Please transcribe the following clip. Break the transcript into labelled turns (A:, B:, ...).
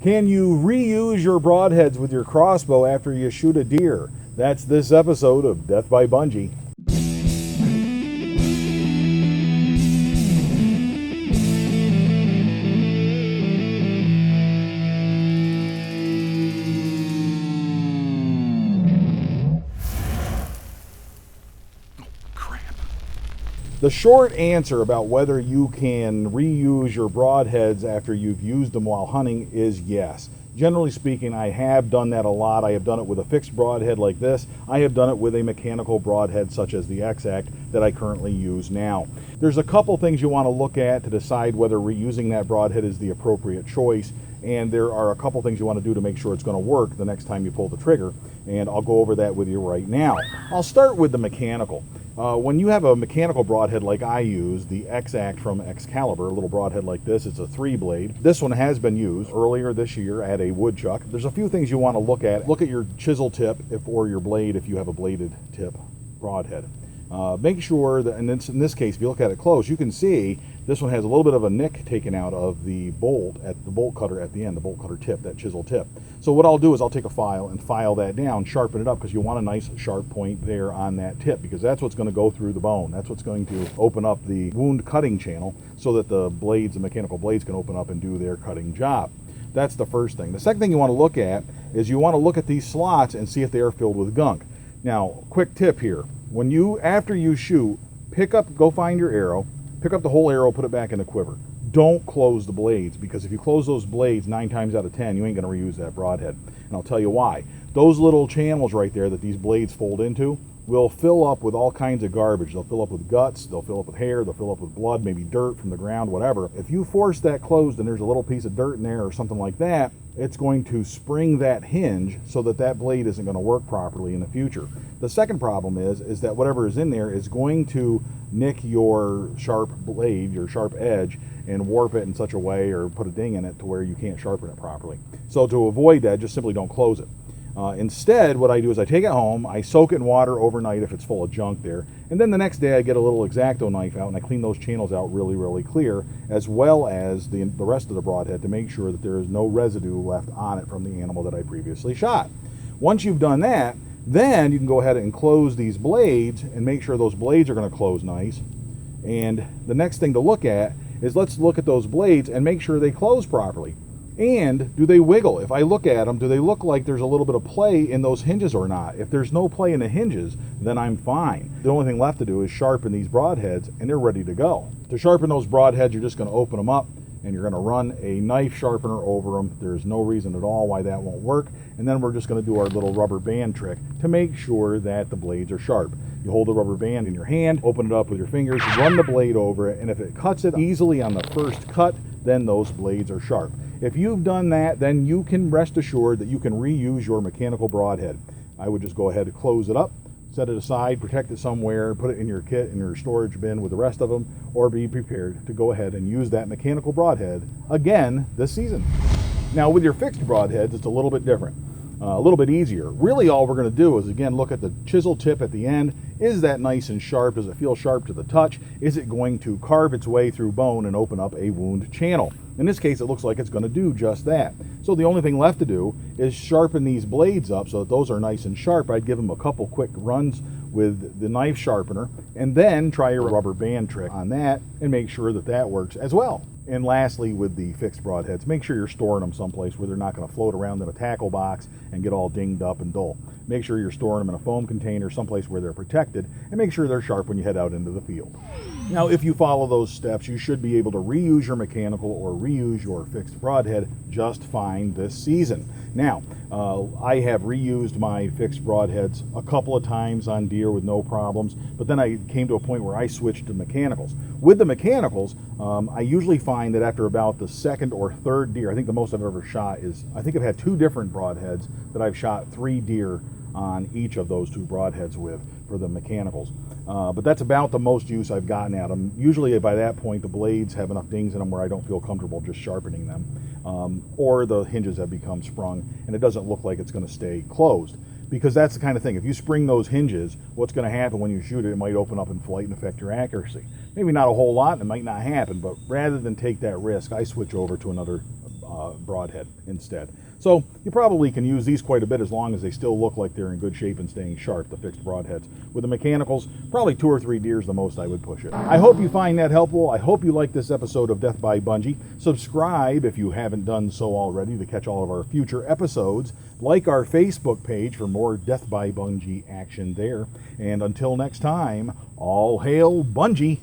A: Can you reuse your broadheads with your crossbow after you shoot a deer? That's this episode of Death by Bunjie. The short answer about whether you can reuse your broadheads after you've used them while hunting is yes. Generally speaking, I have done that a lot. I have done it with a fixed broadhead like this. I have done it with a mechanical broadhead such as the X-Act that I currently use now. There's a couple things you want to look at to decide whether reusing that broadhead is the appropriate choice, and there are a couple things you want to do to make sure it's going to work the next time you pull the trigger, and I'll go over that with you right now. I'll start with the mechanical. When you have a mechanical broadhead like I use, the X-Act from Excalibur, a little broadhead like this, it's a 3-blade. This one has been used earlier this year at a woodchuck. There's a few things you want to look at. Look at your chisel tip or your blade if you have a bladed tip broadhead. Make sure that, and in this case, if you look at it close, you can see this one has a little bit of a nick taken out of the bolt at the bolt cutter at the end, the bolt cutter tip, that chisel tip. So what I'll do is I'll take a file and file that down, sharpen it up, because you want a nice sharp point there on that tip, because that's what's going to go through the bone. That's what's going to open up the wound cutting channel so that the blades, the mechanical blades, can open up and do their cutting job. That's the first thing. The second thing you want to look at is you want to look at these slots and see if they are filled with gunk. Now, quick tip here. When you, after you shoot, go find your arrow, pick up the whole arrow, put it back in the quiver. Don't close the blades, because if you close those blades 9 times out of 10, you ain't going to reuse that broadhead. And I'll tell you why. Those little channels right there that these blades fold into will fill up with all kinds of garbage. They'll fill up with guts, they'll fill up with hair, they'll fill up with blood, maybe dirt from the ground, whatever. If you force that closed and there's a little piece of dirt in there or something like that, it's going to spring that hinge so that that blade isn't going to work properly in the future. The second problem is that whatever is in there is going to nick your sharp blade, your sharp edge, and warp it in such a way or put a ding in it to where you can't sharpen it properly. So to avoid that, just simply don't close it. Instead, what I do is I take it home, I soak it in water overnight if it's full of junk there, and then the next day I get a little X-Acto knife out and I clean those channels out really, really clear, as well as the rest of the broadhead, to make sure that there is no residue left on it from the animal that I previously shot. Once you've done that, then you can go ahead and close these blades and make sure those blades are going to close nice. And the next thing to look at is, let's look at those blades and make sure they close properly. And do they wiggle? If I look at them, do they look like there's a little bit of play in those hinges or not? If there's no play in the hinges, then I'm fine. The only thing left to do is sharpen these broadheads and they're ready to go. To sharpen those broadheads, you're just going to open them up and you're going to run a knife sharpener over them. There's no reason at all why that won't work. And then we're just going to do our little rubber band trick to make sure that the blades are sharp. You hold the rubber band in your hand, open it up with your fingers, run the blade over it, and if it cuts it easily on the first cut, then those blades are sharp. If you've done that, then you can rest assured that you can reuse your mechanical broadhead. I would just go ahead and close it up, set it aside, protect it somewhere, put it in your kit, in your storage bin with the rest of them, or be prepared to go ahead and use that mechanical broadhead again this season. Now with your fixed broadheads, it's a little bit different. A little bit easier. Really all we're going to do is, again, look at the chisel tip at the end. Is that nice and sharp? Does it feel sharp to the touch? Is it going to carve its way through bone and open up a wound channel? In this case, it looks like it's going to do just that. So the only thing left to do is sharpen these blades up so that those are nice and sharp. I'd give them a couple quick runs with the knife sharpener and then try your rubber band trick on that and make sure that that works as well. And lastly, with the fixed broadheads, make sure you're storing them someplace where they're not going to float around in a tackle box and get all dinged up and dull. Make sure you're storing them in a foam container, someplace where they're protected, and make sure they're sharp when you head out into the field. Now, if you follow those steps, you should be able to reuse your mechanical or reuse your fixed broadhead just fine this season. Now, I have reused my fixed broadheads a couple of times on deer with no problems, but then I came to a point where I switched to mechanicals. With the mechanicals, I usually find that after about the second or third deer, I think the most I've ever shot is, I think I've had 2 different broadheads that I've shot 3 deer on each of those 2 broadheads with for the mechanicals. But that's about the most use I've gotten at them. Usually by that point, the blades have enough dings in them where I don't feel comfortable just sharpening them, or the hinges have become sprung and it doesn't look like it's going to stay closed. Because that's the kind of thing, if you spring those hinges, what's going to happen when you shoot it, it might open up in flight and affect your accuracy. Maybe not a whole lot, and it might not happen, but rather than take that risk, I switch over to another broadhead instead. So you probably can use these quite a bit as long as they still look like they're in good shape and staying sharp, the fixed broadheads. With the mechanicals, probably 2 or 3 deers the most I would push it. I hope you find that helpful. I hope you like this episode of Death by Bunjie. Subscribe if you haven't done so already to catch all of our future episodes. Like our Facebook page for more Death by Bunjie action there. And until next time, all hail Bunjie!